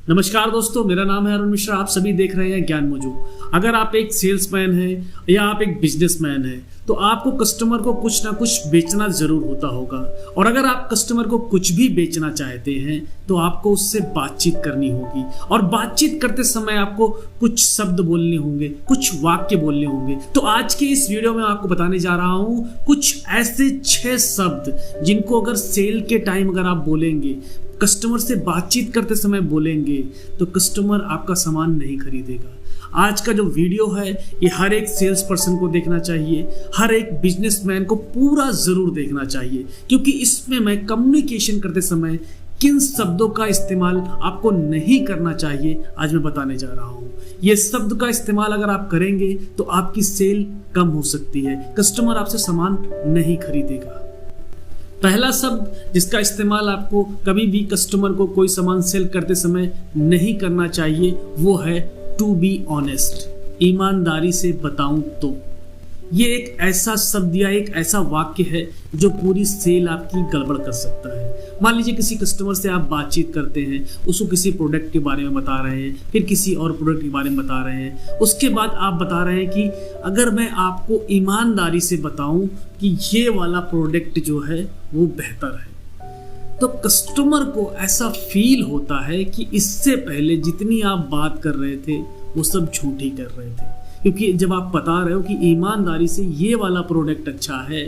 नमस्कार दोस्तों, मेरा नाम है अरुण मिश्रा। आप सभी देख रहे हैं ज्ञान मौजू। अगर आप एक सेल्समैन हैं या आप एक बिजनेसमैन हैं तो आपको कस्टमर को कुछ ना कुछ बेचना जरूर होता होगा। और अगर आप कस्टमर को कुछ भी बेचना चाहते हैं तो आपको उससे बातचीत करनी होगी। और बातचीत करते समय आपको कुछ शब्द बोलने होंगे, कुछ वाक्य बोलने होंगे। तो आज के इस वीडियो में आपको बताने जा रहा हूं कुछ ऐसे 6 शब्द जिनको अगर सेल के टाइम अगर आप बोलेंगे, कस्टमर से बातचीत करते समय बोलेंगे तो कस्टमर आपका सामान नहीं खरीदेगा। आज का जो वीडियो है ये हर एक सेल्स पर्सन को देखना चाहिए, हर एक बिजनेसमैन को पूरा जरूर देखना चाहिए, क्योंकि इसमें मैं कम्युनिकेशन करते समय किन शब्दों का इस्तेमाल आपको नहीं करना चाहिए आज मैं बताने जा रहा हूँ। ये शब्द का इस्तेमाल अगर आप करेंगे तो आपकी सेल कम हो सकती है, कस्टमर आपसे सामान नहीं खरीदेगा। पहला शब्द जिसका इस्तेमाल आपको कभी भी कस्टमर को कोई सामान सेल करते समय नहीं करना चाहिए वो है टू बी ऑनेस्ट। ईमानदारी से बताऊं तो ये एक ऐसा शब्द या एक ऐसा वाक्य है जो पूरी सेल आपकी गड़बड़ कर सकता है। मान लीजिए किसी कस्टमर से आप बातचीत करते हैं, उसको किसी प्रोडक्ट के बारे में बता रहे हैं, फिर किसी और प्रोडक्ट के बारे में बता रहे हैं, उसके बाद आप बता रहे हैं कि अगर मैं आपको ईमानदारी से बताऊं कि ये वाला प्रोडक्ट जो है वो बेहतर है, तो कस्टमर को ऐसा फील होता है कि इससे पहले जितनी आप बात कर रहे थे वो सब झूठी कर रहे थे। क्योंकि जब आप बता रहे हो कि ईमानदारी से ये वाला प्रोडक्ट अच्छा है,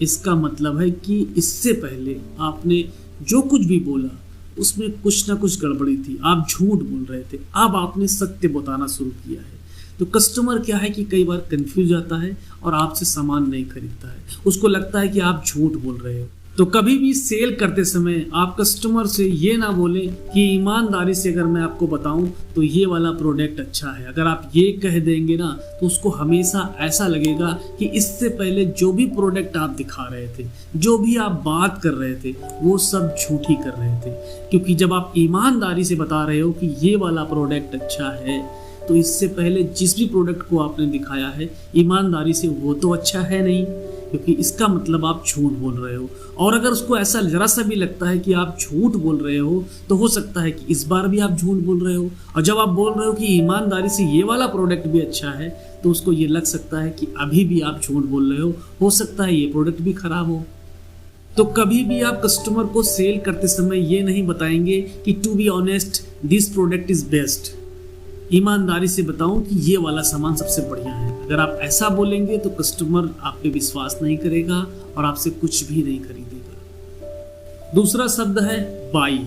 इसका मतलब है कि इससे पहले आपने जो कुछ भी बोला उसमें कुछ ना कुछ गड़बड़ी थी, आप झूठ बोल रहे थे। अब आपने सत्य बताना शुरू किया है। तो कस्टमर क्या है कि कई बार कंफ्यूज जाता है और आपसे सामान नहीं खरीदता है, उसको लगता है कि आप झूठ बोल रहे हो। तो कभी भी सेल करते समय आप कस्टमर से ये ना बोलें कि ईमानदारी से अगर मैं आपको बताऊं तो ये वाला प्रोडक्ट अच्छा है। अगर आप ये कह देंगे ना तो उसको हमेशा ऐसा लगेगा कि इससे पहले जो भी प्रोडक्ट आप दिखा रहे थे, जो भी आप बात कर रहे थे, वो सब झूठी कर रहे थे। क्योंकि जब आप ईमानदारी से बता रहे हो कि ये वाला प्रोडक्ट अच्छा है तो इससे पहले जिस भी प्रोडक्ट को आपने दिखाया है ईमानदारी से वो तो अच्छा है नहीं, क्योंकि इसका मतलब आप झूठ बोल रहे हो। और अगर उसको ऐसा जरा सा भी लगता है कि आप झूठ बोल रहे हो तो हो सकता है कि इस बार भी आप झूठ बोल रहे हो। और जब आप बोल रहे हो कि ईमानदारी से ये वाला प्रोडक्ट भी अच्छा है तो उसको ये लग सकता है कि अभी भी आप झूठ बोल रहे हो सकता है ये प्रोडक्ट भी खराब हो। तो कभी भी आप कस्टमर को सेल करते समय ये नहीं बताएंगे कि to be honest this product is best, ईमानदारी से बताऊं कि ये वाला सामान सबसे बढ़िया है। अगर आप ऐसा बोलेंगे तो कस्टमर आप पे विश्वास नहीं करेगा और आपसे कुछ भी नहीं खरीदेगा। दूसरा शब्द है बाई,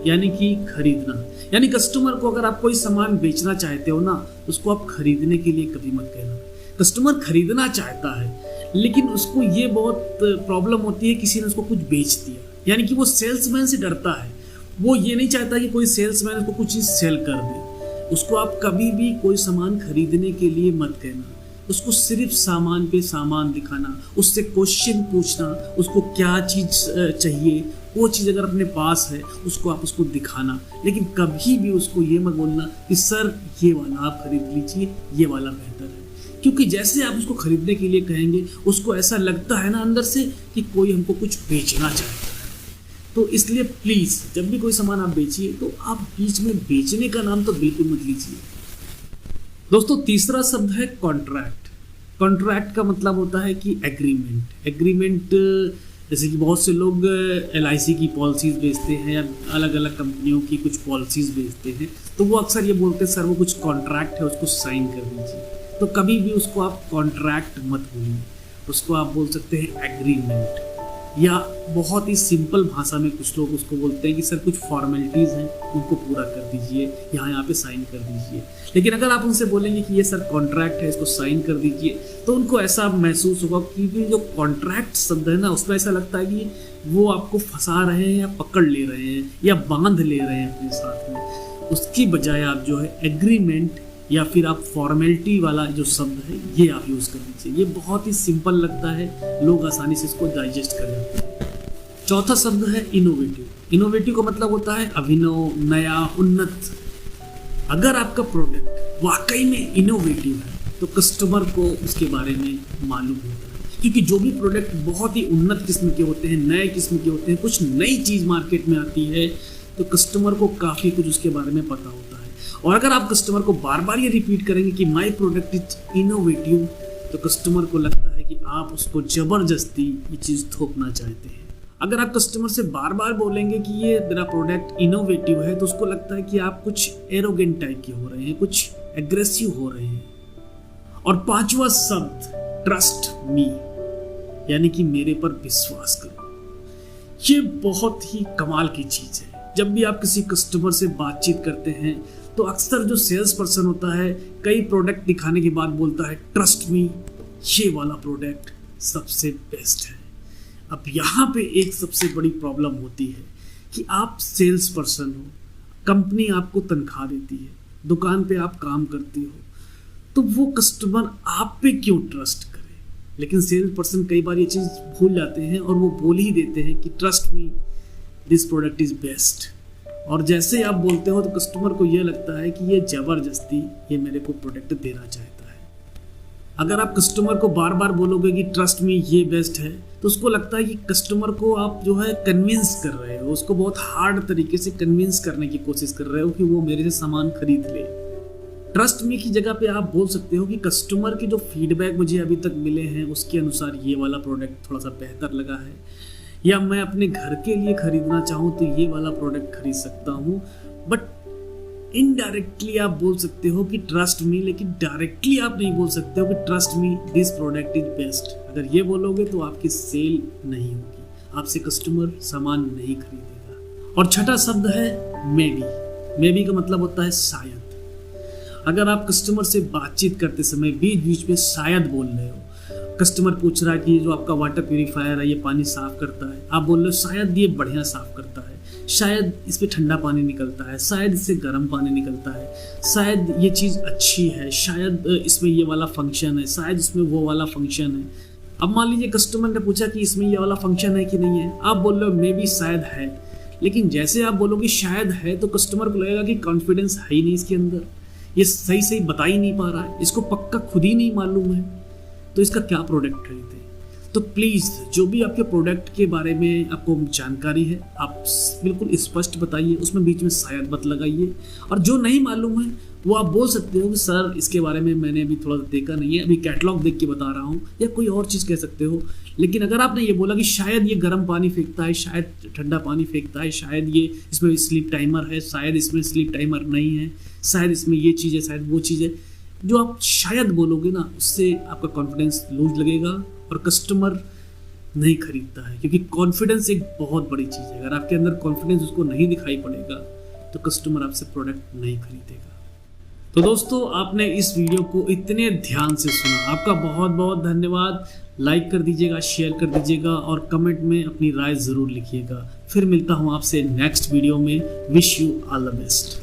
यानी कि खरीदना। यानी कस्टमर को अगर आप कोई सामान बेचना चाहते हो ना तो उसको आप खरीदने के लिए कभी मत कहना। कस्टमर खरीदना चाहता है लेकिन उसको ये बहुत प्रॉब्लम होती है किसी ने उसको कुछ बेच दिया, यानी कि वो सेल्समैन से डरता है। वो ये नहीं चाहता कि कोई सेल्समैन उसको कुछ चीज़ सेल कर दे। उसको आप कभी भी कोई सामान खरीदने के लिए मत कहना, उसको सिर्फ सामान पे सामान दिखाना, उससे क्वेश्चन पूछना, उसको क्या चीज़ चाहिए, वो चीज़ अगर अपने पास है उसको आप उसको दिखाना। लेकिन कभी भी उसको ये मत बोलना कि सर ये वाला आप खरीद लीजिए, ये वाला बेहतर है। क्योंकि जैसे आप उसको खरीदने के लिए कहेंगे उसको ऐसा लगता है ना अंदर से कि कोई हमको कुछ बेचना चाहता है। तो इसलिए प्लीज़ जब भी कोई सामान आप बेचिए तो आप बीच में बेचने का नाम तो बिल्कुल मत लीजिए। दोस्तों तीसरा शब्द है कॉन्ट्रैक्ट। कॉन्ट्रैक्ट का मतलब होता है कि एग्रीमेंट। एग्रीमेंट जैसे कि बहुत से लोग LIC की पॉलिसीज़ बेचते हैं या अलग अलग कंपनियों की कुछ पॉलिसीज़ बेचते हैं, तो वो अक्सर ये बोलते हैं सर वो कुछ कॉन्ट्रैक्ट है उसको साइन कर दीजिए। तो कभी भी उसको आप कॉन्ट्रैक्ट मत बोलिए, उसको आप बोल सकते हैं एग्रीमेंट। या बहुत ही सिंपल भाषा में कुछ लोग उसको बोलते हैं कि सर कुछ फॉर्मेलिटीज़ हैं उनको पूरा कर दीजिए, यहाँ पे साइन कर दीजिए। लेकिन अगर आप उनसे बोलेंगे कि ये सर कॉन्ट्रैक्ट है इसको साइन कर दीजिए तो उनको ऐसा महसूस होगा कि जो कॉन्ट्रैक्ट शब्द है ना उसमें ऐसा लगता है कि वो आपको फंसा रहे हैं या पकड़ ले रहे हैं या बांध ले रहे हैं अपने साथ में। उसकी बजाय आप जो है एग्रीमेंट या फिर आप फॉर्मेलिटी वाला जो शब्द है ये आप यूज़ कर दीजिए। ये बहुत ही सिंपल लगता है, लोग आसानी से इसको डाइजेस्ट कर जाते हैं। चौथा शब्द है इनोवेटिव। इनोवेटिव का मतलब होता है अभिनव, नया, उन्नत। अगर आपका प्रोडक्ट वाकई में इनोवेटिव है तो कस्टमर को उसके बारे में मालूम होता है, क्योंकि जो भी प्रोडक्ट बहुत ही उन्नत किस्म के होते हैं, नए किस्म के होते हैं, कुछ नई चीज़ मार्केट में आती है तो कस्टमर को काफ़ी कुछ उसके बारे में पता होता है। और अगर आप कस्टमर को बार बार ये रिपीट करेंगे कि माई प्रोडक्ट इज इनोवेटिव, तो कस्टमर को लगता है कि आप उसको ज़बरदस्ती ये चीज़ थोपना चाहते हैं। अगर आप कस्टमर से बार बार बोलेंगे कि ये मेरा प्रोडक्ट इनोवेटिव है, तो उसको लगता है कि आप कुछ एरोगेंट टाइप के हो रहे हैं, कुछ एग्रेसिव हो रहे हैं। और पांचवा शब्द ट्रस्ट मी, यानी कि मेरे पर विश्वास करो। ये बहुत ही कमाल की चीज़ है। जब भी आप किसी कस्टमर से बातचीत करते हैं तो अक्सर जो सेल्स पर्सन होता है कई प्रोडक्ट दिखाने के बाद बोलता है ट्रस्ट मी, ये वाला प्रोडक्ट सबसे बेस्ट है। अब यहाँ पे एक सबसे बड़ी प्रॉब्लम होती है कि आप सेल्स पर्सन हो, कंपनी आपको तनख्वाह देती है, दुकान पे आप काम करती हो, तो वो कस्टमर आप पे क्यों ट्रस्ट करे। लेकिन सेल्स पर्सन कई बार ये चीज़ भूल जाते हैं और वो बोल ही देते हैं कि trust me, this product is best. और जैसे ही आप बोलते हो तो कस्टमर को ये लगता है कि ये ज़बरदस्ती ये मेरे को प्रोडक्ट देना चाहता है। अगर आप कस्टमर को बार बार बोलोगे कि ट्रस्ट मी ये बेस्ट है, तो उसको लगता है कि कस्टमर को आप जो है कन्विंस कर रहे हो, उसको बहुत हार्ड तरीके से कन्विंस करने की कोशिश कर रहे हो कि वो मेरे से सामान खरीद ले। ट्रस्ट मी की जगह पे आप बोल सकते हो कि कस्टमर के जो फीडबैक मुझे अभी तक मिले हैं उसके अनुसार ये वाला प्रोडक्ट थोड़ा सा बेहतर लगा है, या मैं अपने घर के लिए खरीदना चाहूँ तो ये वाला प्रोडक्ट खरीद सकता हूँ। बट इनडायरेक्टली आप बोल सकते हो कि ट्रस्ट मी, लेकिन डायरेक्टली आप नहीं बोल सकते हो कि trust me, this product is best. अगर ये बोलोगे तो आपकी सेल नहीं होगी, आपसे कस्टमर सामान नहीं खरीदेगा। और छठा शब्द है मे बी। मे बी का मतलब होता है शायद। अगर आप कस्टमर से बातचीत करते समय बीच बीच में शायद बोल रहे हो, कस्टमर पूछ रहा है कि जो आपका वाटर प्यूरीफायर है ये पानी साफ करता है, आप बोल रहे हो शायद ये बढ़िया साफ करता है, शायद इस पे ठंडा पानी निकलता है, शायद इससे गर्म पानी निकलता है, शायद ये चीज़ अच्छी है, शायद इसमें ये वाला फंक्शन है, शायद इसमें वो वाला फंक्शन है। अब मान लीजिए कस्टमर ने पूछा कि इसमें ये वाला फंक्शन है कि नहीं है, आप बोल रहे हो मे बी शायद है। लेकिन जैसे आप बोलोगे शायद है तो कस्टमर को लगेगा कि कॉन्फिडेंस है ही नहीं इसके अंदर, ये सही सही बता ही नहीं पा रहा है, इसको पक्का खुद ही नहीं मालूम है, तो इसका क्या प्रोडक्ट खरीदे। तो प्लीज़ जो भी आपके प्रोडक्ट के बारे में आपको जानकारी है आप बिल्कुल स्पष्ट बताइए, उसमें बीच में शायद मत लगाइए। और जो नहीं मालूम है वो आप बोल सकते हो कि सर इसके बारे में मैंने अभी थोड़ा देखा नहीं है, अभी कैटलॉग देख के बता रहा हूँ, या कोई और चीज़ कह सकते हो। लेकिन अगर आपने ये बोला कि शायद ये गर्म पानी फेंकता है, शायद ठंडा पानी फेंकता है, शायद ये इसमें स्लीप टाइमर है, शायद इसमें स्लीप टाइमर नहीं है, शायद इसमें ये चीज़ है, शायद वो चीज़ है, जो आप शायद बोलोगे ना उससे आपका कॉन्फिडेंस लूज लगेगा और कस्टमर नहीं खरीदता है। क्योंकि कॉन्फिडेंस एक बहुत बड़ी चीज़ है, अगर आपके अंदर कॉन्फिडेंस उसको नहीं दिखाई पड़ेगा तो कस्टमर आपसे प्रोडक्ट नहीं खरीदेगा। तो दोस्तों आपने इस वीडियो को इतने ध्यान से सुना, आपका बहुत बहुत धन्यवाद। लाइक कर दीजिएगा, शेयर कर दीजिएगा और कमेंट में अपनी राय ज़रूर लिखिएगा। फिर मिलता हूँ आपसे नेक्स्ट वीडियो में। Wish you all the best.